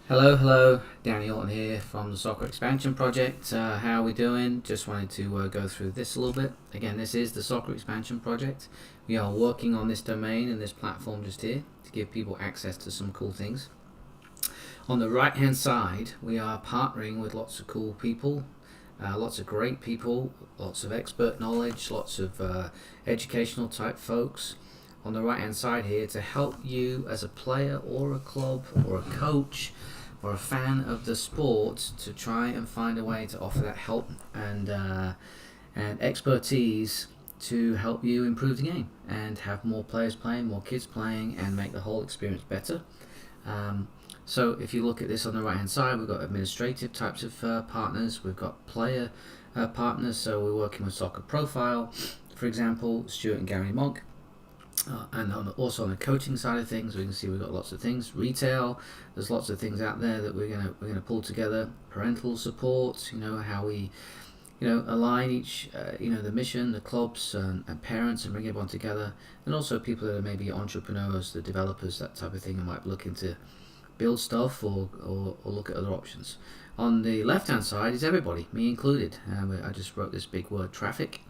Hello, Danny Orton here from the Soccer Expansion Project. How are we doing? Just wanted to go through this a little bit. Again, this is the Soccer Expansion Project. We are working on this domain and this platform just here to give people access to some cool things. On the right hand side, we are partnering with lots of cool people, lots of great people, lots of expert knowledge, lots of educational type folks on the right hand side here to help you as a player or a club or a coach or a fan of the sport to try and find a way to offer that help and expertise to help you improve the game and have more players playing, more kids playing, and make the whole experience better. So if you look at this on the right hand side, we've got administrative types of partners, we've got player partners, so we're working with Soccer Profile, for example, Stuart and Gary Monk. Also on the coaching side of things, we can see we've got lots of things. Retail, there's lots of things out there that we're gonna pull together. Parental support, how we align each the mission, the clubs and parents, and bring everyone together. And also people that are maybe entrepreneurs, the developers, that type of thing, who might be looking to build stuff or look at other options. On the left hand side is everybody, me included. I just wrote this big word, traffic,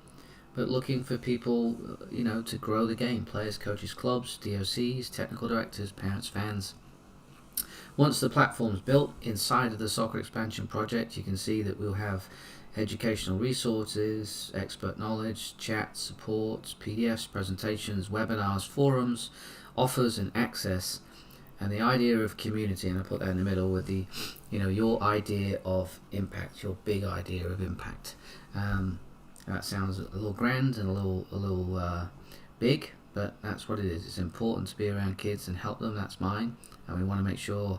but looking for people, to grow the game. Players, coaches, clubs, DOCs, technical directors, parents, fans. Once the platform's built inside of the Soccer Expansion Project, you can see that we'll have educational resources, expert knowledge, chat, support, PDFs, presentations, webinars, forums, offers and access, and the idea of community. And I put that in the middle with the, your idea of impact, your big idea of impact. That sounds a little grand and a little big, but that's what it is. It's important to be around kids and help them. That's mine, and we want to make sure,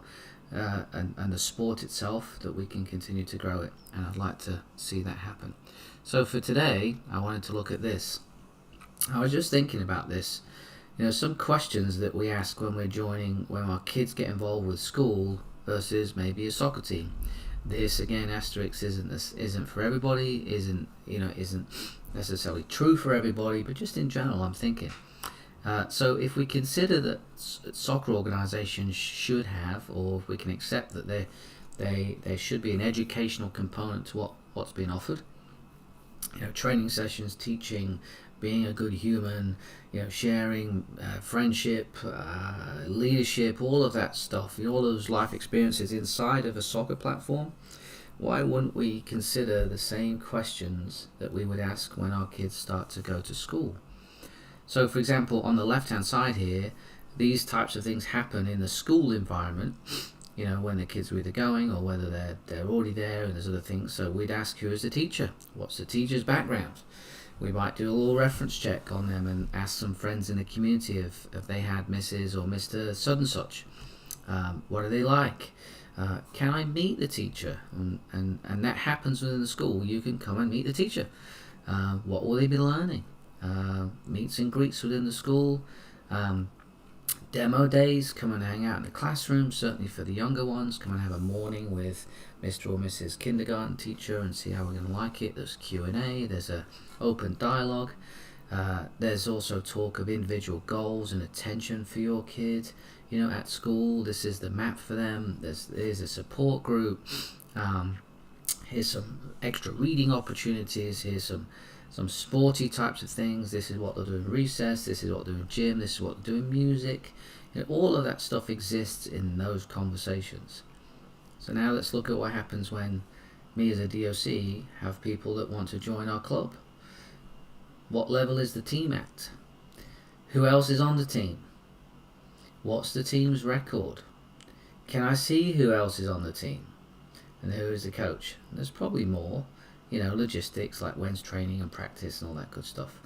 and the sport itself, that we can continue to grow it. And I'd like to see that happen. So for today, I wanted to look at this. I was just thinking about this. Some questions that we ask when our kids get involved with school versus maybe a soccer team. This again, asterisk, isn't for everybody, isn't necessarily true for everybody, but just in general, I'm thinking. So if we consider that soccer organisations should have, or if we can accept that there should be an educational component to what's being offered, training sessions, teaching, being a good human, sharing, friendship, leadership, all of that stuff, all those life experiences inside of a soccer platform. Why wouldn't we consider the same questions that we would ask when our kids start to go to school? So, for example, on the left-hand side here, these types of things happen in the school environment, when the kids are either going or whether they're already there, and there's other things. So we'd ask, who is the teacher? What's the teacher's background? We might do a little reference check on them and ask some friends in the community if they had Mrs. or Mr. Such and such. What are they like? Can I meet the teacher? And that happens within the school. You can come and meet the teacher. What will they be learning? Meets and greets within the school. Demo days, come and hang out in the classroom, certainly for the younger ones. Come and have a morning with Mr. or Mrs. kindergarten teacher and see how we're going to like it. There's Q&A, there's a open dialogue. There's also talk of individual goals and attention for your kid, at school. This is the map for them. There's a support group. Here's some extra reading opportunities. Here's some sporty types of things. This is what they'll do in recess. This is what they'll do in gym. This is what they'll do in music. All of that stuff exists in those conversations. So now let's look at what happens when me as a DOC have people that want to join our club. What level is the team at? Who else is on the team? What's the team's record? Can I see who else is on the team? And who is the coach? And there's probably more, logistics like when's training and practice and all that good stuff.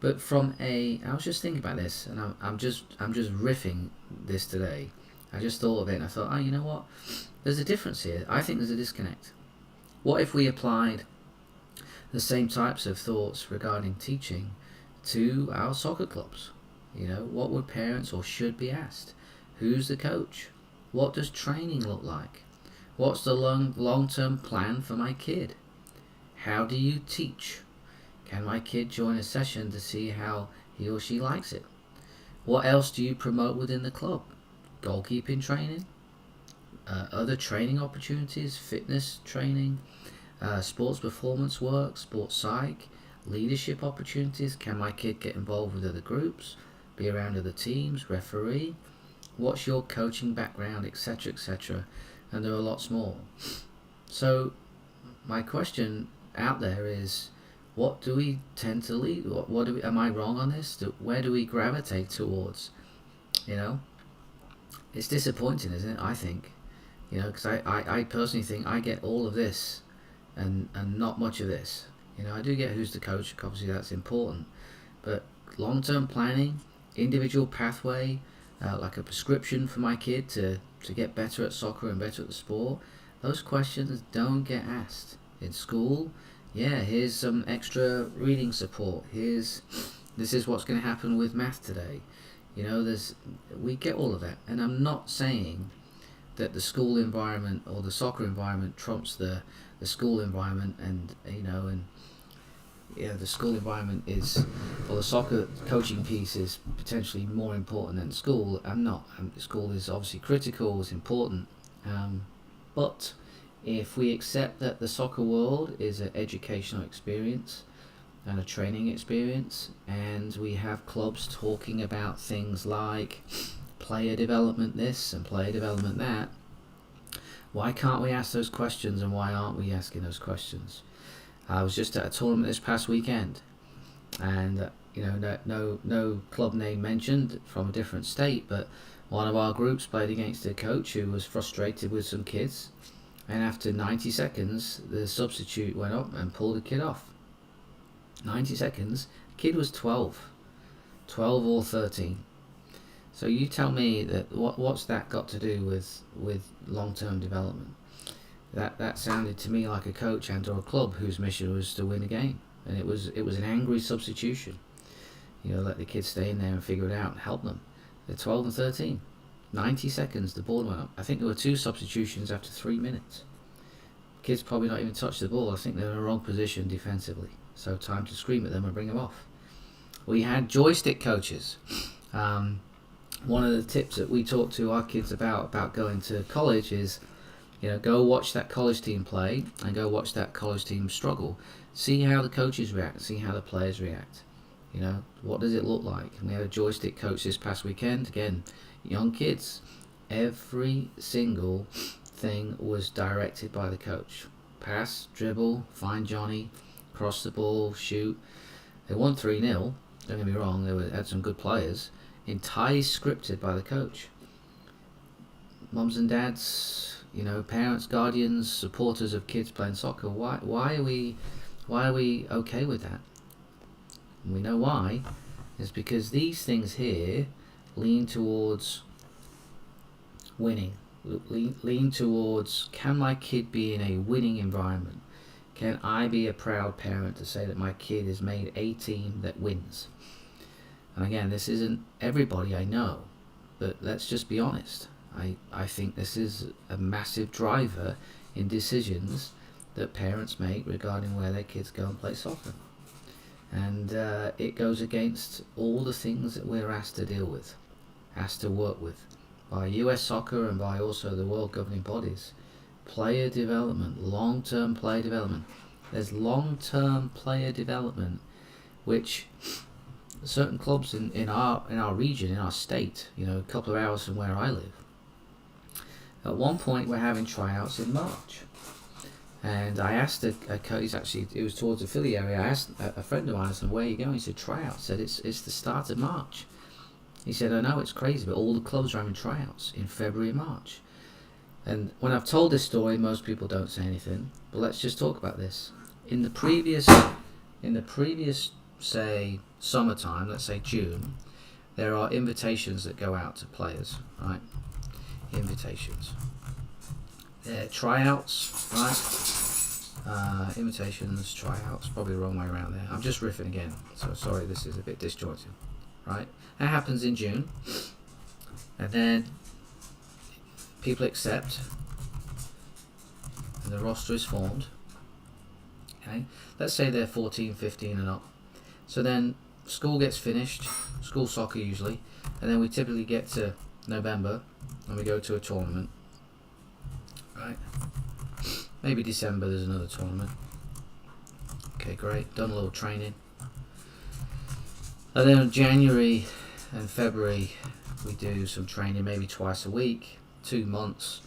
But I was just thinking about this, and I'm just riffing this today. I just thought of it, and I thought, you know what? There's a difference here. I think there's a disconnect. What if we applied the same types of thoughts regarding teaching to our soccer clubs? What would parents or should be asked? Who's the coach? What does training look like? What's the long-term plan for my kid? How do you teach? Can my kid join a session to see how he or she likes it? What else do you promote within the club? Goalkeeping training? other training opportunities, fitness training, sports performance work, sports psych, leadership opportunities. Can my kid get involved with other groups, be around other teams, referee? What's your coaching background, etc., etc.? And there are lots more. So my question out there is, what do we tend to lead? What do we, am I wrong on this? Where do we gravitate towards? You know, it's disappointing, isn't it? I think, you know, because I personally think I get all of this and not much of this. You know, I do get who's the coach, obviously that's important, but long-term planning, individual pathway, like a prescription for my kid to get better at soccer and better at the sport, those questions don't get asked in school. Yeah, here's some extra reading support. This is what's going to happen with math today. You know, we get all of that, and I'm not saying that the school environment or the soccer environment trumps the school environment, and the school environment is, or the soccer coaching piece is potentially more important than school. I'm not. School is obviously critical, it's important, but if we accept that the soccer world is an educational experience and a training experience, and we have clubs talking about things like player development this and player development that, why can't we ask those questions, and why aren't we asking those questions? I was just at a tournament this past weekend, and no club name mentioned, from a different state, but one of our groups played against a coach who was frustrated with some kids, and after 90 seconds the substitute went up and pulled the kid off. 90 seconds, the kid was 12 or 13. So you tell me that what's that got to do with long-term development? That sounded to me like a coach and or a club whose mission was to win a game, and it was an angry substitution. You know, let the kids stay in there and figure it out and help them. They're 12 and 13. 90 seconds, the ball went up. I think there were 2 substitutions after 3 minutes. Kids probably not even touched the ball. I think they're in the wrong position defensively. So time to scream at them and bring them off. We had joystick coaches. One of the tips that we talk to our kids about going to college is, go watch that college team play and go watch that college team struggle. See how the coaches react. See how the players react. What does it look like? And we had a joystick coach this past weekend. Again, young kids. Every single thing was directed by the coach. Pass, dribble, find Johnny, cross the ball, shoot. They won 3-0. Don't get me wrong, they had some good players. Entirely scripted by the coach. Mums and dads, parents, guardians, supporters of kids playing soccer. Why are we okay with that? And we know why. It's because these things here lean towards winning. Lean towards, can my kid be in a winning environment? Can I be a proud parent to say that my kid has made a team that wins? And again, this isn't everybody, I know, but let's just be honest. I think this is a massive driver in decisions that parents make regarding where their kids go and play soccer. And it goes against all the things that we're asked to deal with, asked to work with, by US Soccer and by also the world governing bodies. Player development, long-term player development. There's long-term player development, which certain clubs in our region, in our state, a couple of hours from where I live, at one point we're having tryouts in March. And I asked a coach, actually it was towards the Philly area, I asked a friend of mine, I said, where are you going? He said, tryouts. I said, it's the start of March. He said, I know it's crazy, but all the clubs are having tryouts in February and March. And when I've told this story, most people don't say anything, but let's just talk about this. In the previous, say, summertime, let's say June, there are invitations that go out to players, right? Invitations. Tryouts, right? Invitations, tryouts, probably the wrong way around there. I'm just riffing again, so sorry, this is a bit disjointed, right? That happens in June, and then people accept, and the roster is formed. Okay, let's say they're 14, 15 and up. So then school gets finished, school soccer usually, and then we typically get to November and we go to a tournament. right? Maybe December there's another tournament. Okay, great. Done a little training. And then in January and February we do some training, maybe twice a week, 2 months.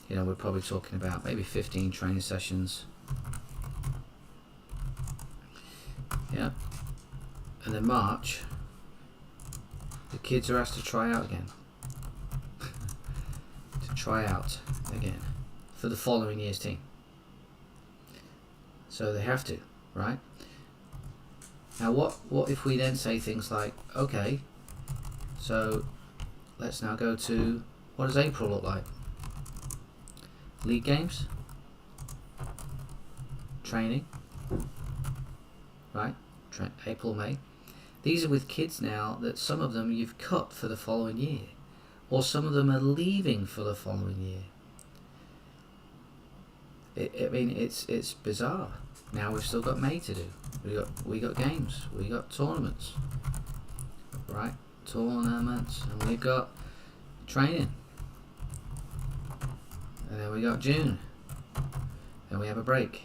You know, we're probably talking about maybe 15 training sessions. Yeah. And then March, the kids are asked to try out again. To try out again for the following year's team. So they have to, right? Now what if we then say things like, okay, so let's now go to, what does April look like? League games, training, right? April, May. These are with kids now that some of them you've cut for the following year, or some of them are leaving for the following year. I mean, it's bizarre. Now we've still got May to do. We got games. We got tournaments, right? Tournaments, and we've got training. And then we got June, and we have a break,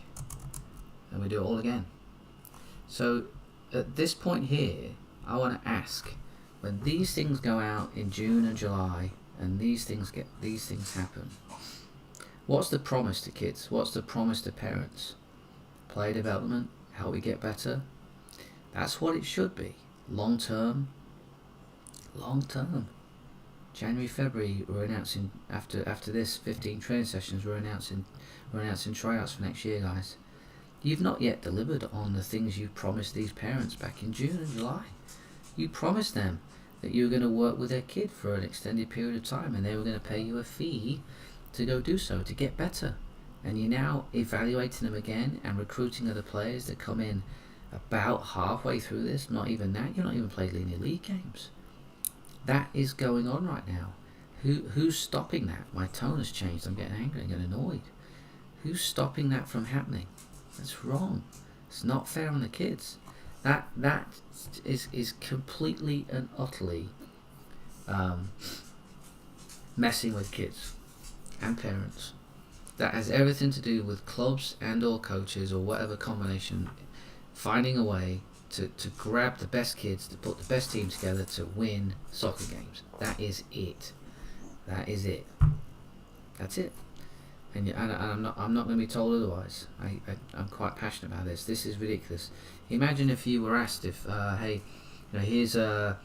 and we do it all again. So at this point here, I want to ask, when these things go out in June and July, and these things happen, what's the promise to kids? What's the promise to parents? Player development, how we get better. That's what it should be. Long term. January, February, we're announcing after this 15 training sessions. We're announcing tryouts for next year, guys. You've not yet delivered on the things you promised these parents back in June and July. You promised them that you were going to work with their kid for an extended period of time, and they were going to pay you a fee to go do so, to get better. And you're now evaluating them again and recruiting other players that come in about halfway through this. Not even that. You're not even played linear league games. That is going on right now. Who's stopping that? My tone has changed. I'm getting angry. I'm getting annoyed. Who's stopping that from happening? That's wrong. It's not fair on the kids. That is completely and utterly messing with kids and parents. That has everything to do with clubs and or coaches or whatever combination finding a way to grab the best kids, to put the best team together to win soccer games. That is it. That is it. That's it. And I'm not going to be told otherwise. I'm quite passionate about this. This is ridiculous. Imagine if you were asked if, hey, you know, here's a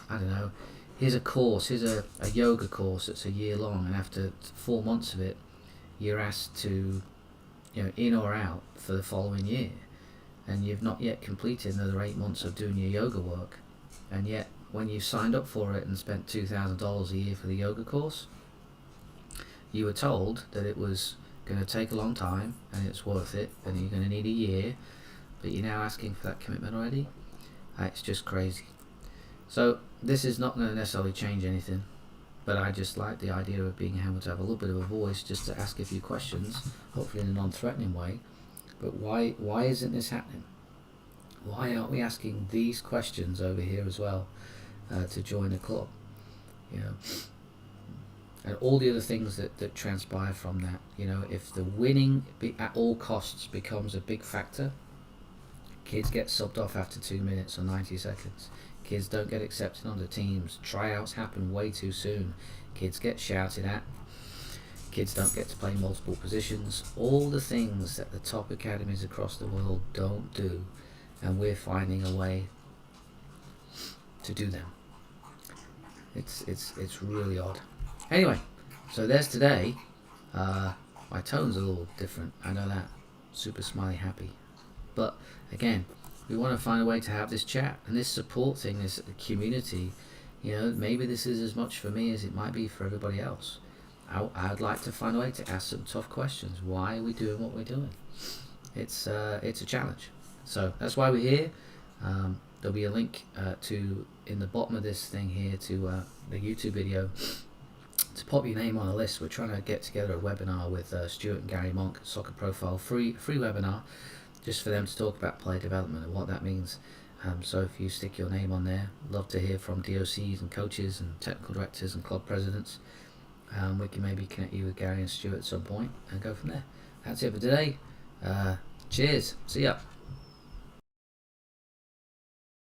I don't know, here's a course, here's a yoga course that's a year long, and after 4 months of it, you're asked to, you know, in or out for the following year, and you've not yet completed another 8 months of doing your yoga work, and yet when you signed up for it and spent $2,000 a year for the yoga course, you were told that it was going to take a long time and it's worth it and you're going to need a year, but you're now asking for that commitment already. It's just crazy. So this is not going to necessarily change anything, but I just like the idea of being able to have a little bit of a voice just to ask a few questions, hopefully in a non-threatening way. But why isn't this happening? Why aren't we asking these questions over here as well to join the club? You know, and all the other things that transpire from that. You know, if the winning at all costs becomes a big factor, kids get subbed off after 2 minutes or 90 seconds. Kids don't get accepted onto teams. Tryouts happen way too soon. Kids get shouted at. Kids don't get to play multiple positions. All the things that the top academies across the world don't do, and we're finding a way to do them. It's really odd. Anyway, so there's today. My tone's a little different. I know that. Super smiley happy. But again, we want to find a way to have this chat and this support thing, this community. You know, maybe this is as much for me as it might be for everybody else. I'd like to find a way to ask some tough questions. Why are we doing what we're doing? It's a challenge. So that's why we're here. There'll be a link in the bottom of this thing here to the YouTube video to pop your name on a list. We're trying to get together a webinar with Stuart and Gary Monk, Soccer Profile, free webinar, just for them to talk about player development and what that means. So if you stick your name on there, love to hear from DOCs and coaches and technical directors and club presidents. We can maybe connect you with Gary and Stuart at some point and go from there. That's it for today. Cheers. See ya.